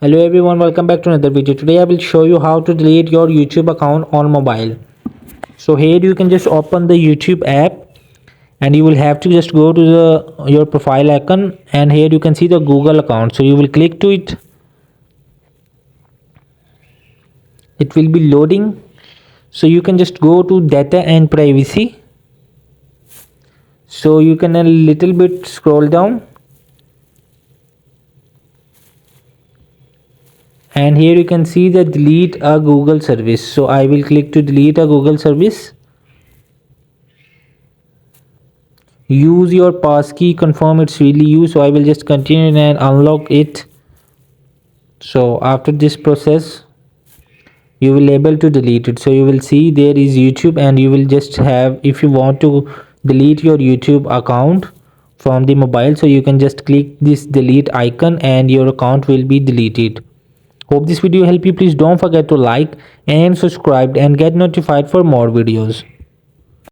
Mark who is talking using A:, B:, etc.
A: Hello everyone, welcome back to another video. Today I will show you how to delete your YouTube account on mobile. So here you can just open the YouTube app and you will have to just go to your profile icon, and here you can see the Google account. So you will click to it. It will be loading. So you can just go to data and privacy. So you can a little bit scroll down, and here you can see the delete a Google service. So I will click to delete a Google service. Use your passkey, confirm it's really you. So I will just continue and unlock it. So after this process you will able to delete it. So you will see there is YouTube, and you will just have, if you want to delete your YouTube account from the mobile, so you can just click this delete icon and your account will be deleted. Hope this video help you. Please don't forget to like and subscribe and get notified for more videos.